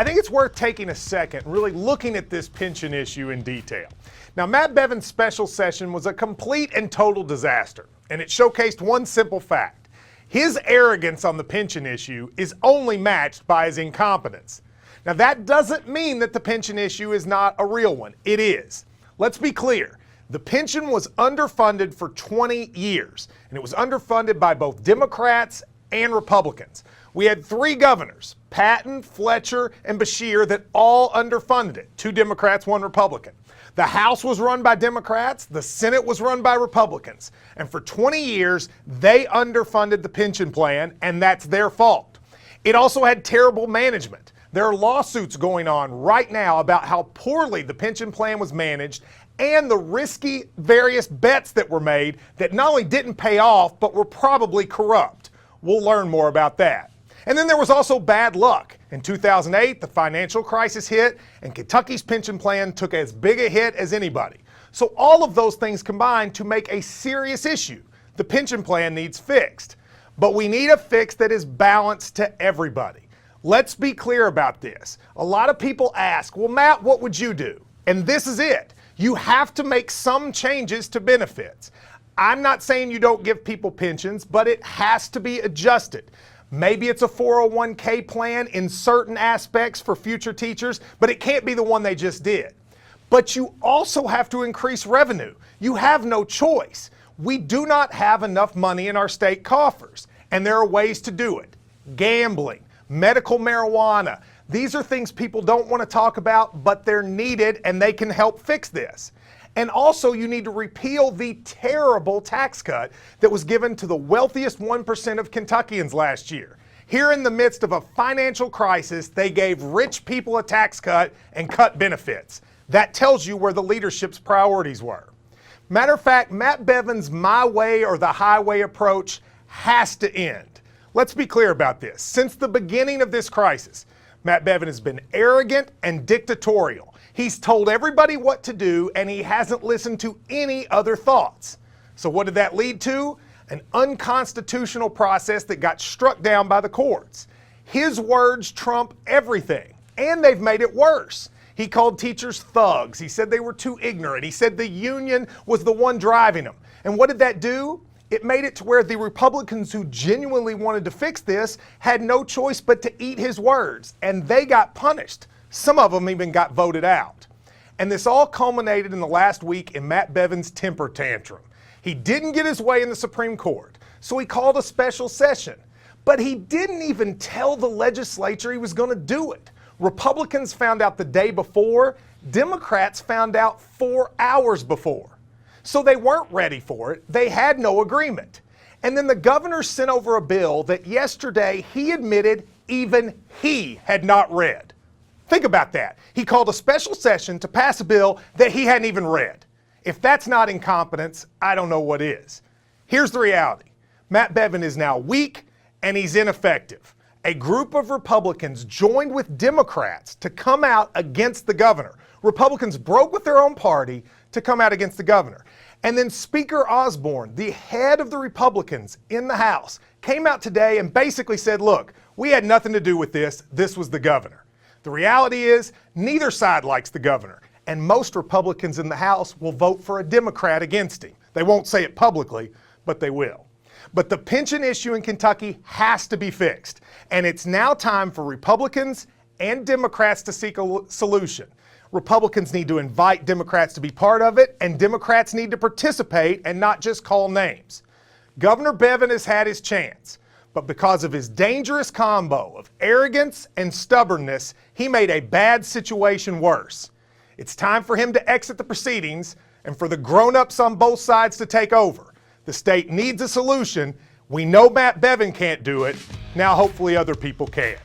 I think it's worth taking a second and really looking at this pension issue in detail. Now, Matt Bevin's special session was a complete and total disaster, and it showcased one simple fact. His arrogance on the pension issue is only matched by his incompetence. Now, that doesn't mean that the pension issue is not a real one. It is. Let's be clear. The pension was underfunded for 20 years, and it was underfunded by both Democrats and Republicans. We had 3 governors, Patton, Fletcher, and Beshear, that all underfunded it. 2 Democrats, 1 Republican. The House was run by Democrats, the Senate was run by Republicans. And for 20 years, they underfunded the pension plan, and that's their fault. It also had terrible management. There are lawsuits going on right now about how poorly the pension plan was managed and the risky various bets that were made that not only didn't pay off, but were probably corrupt. We'll learn more about that. And then there was also bad luck. In 2008, the financial crisis hit, and Kentucky's pension plan took as big a hit as anybody. So all of those things combined to make a serious issue. The pension plan needs fixed. But we need a fix that is balanced to everybody. Let's be clear about this. A lot of people ask, well, Matt, what would you do? And this is it. You have to make some changes to benefits. I'm not saying you don't give people pensions, but it has to be adjusted. Maybe it's a 401k plan in certain aspects for future teachers, but it can't be the one they just did. But you also have to increase revenue. You have no choice. We do not have enough money in our state coffers, and there are ways to do it. Gambling, medical marijuana. These are things people don't want to talk about, but they're needed and they can help fix this. And also you need to repeal the terrible tax cut that was given to the wealthiest 1% of Kentuckians last year. Here in the midst of a financial crisis, they gave rich people a tax cut and cut benefits. That tells you where the leadership's priorities were. Matter of fact, Matt Bevin's my way or the highway approach has to end. Let's be clear about this. Since the beginning of this crisis, Matt Bevin has been arrogant and dictatorial. He's told everybody what to do, and he hasn't listened to any other thoughts. So what did that lead to? An unconstitutional process that got struck down by the courts. His words trump everything, and they've made it worse. He called teachers thugs. He said they were too ignorant. He said the union was the one driving them. And what did that do? It made it to where the Republicans who genuinely wanted to fix this had no choice but to eat his words, and they got punished. Some of them even got voted out. And this all culminated in the last week in Matt Bevin's temper tantrum. He didn't get his way in the Supreme Court, so he called a special session. But he didn't even tell the legislature he was going to do it. Republicans found out the day before, Democrats found out 4 hours before. So they weren't ready for it. They had no agreement. And then the governor sent over a bill that yesterday he admitted even he had not read. Think about that. He called a special session to pass a bill that he hadn't even read. If that's not incompetence, I don't know what is. Here's the reality. Matt Bevin is now weak and he's ineffective. A group of Republicans joined with Democrats to come out against the governor. Republicans broke with their own party to come out against the governor. And then Speaker Osborne, the head of the Republicans in the House, came out today and basically said, look, we had nothing to do with this. This was the governor. The reality is neither side likes the governor, and most Republicans in the House will vote for a Democrat against him. They won't say it publicly, but they will. But the pension issue in Kentucky has to be fixed, and it's now time for Republicans and Democrats to seek a solution. Republicans need to invite Democrats to be part of it, and Democrats need to participate and not just call names. Governor Bevin has had his chance, but because of his dangerous combo of arrogance and stubbornness, he made a bad situation worse. It's time for him to exit the proceedings and for the grown-ups on both sides to take over. The state needs a solution. We know Matt Bevin can't do it. Now hopefully other people can.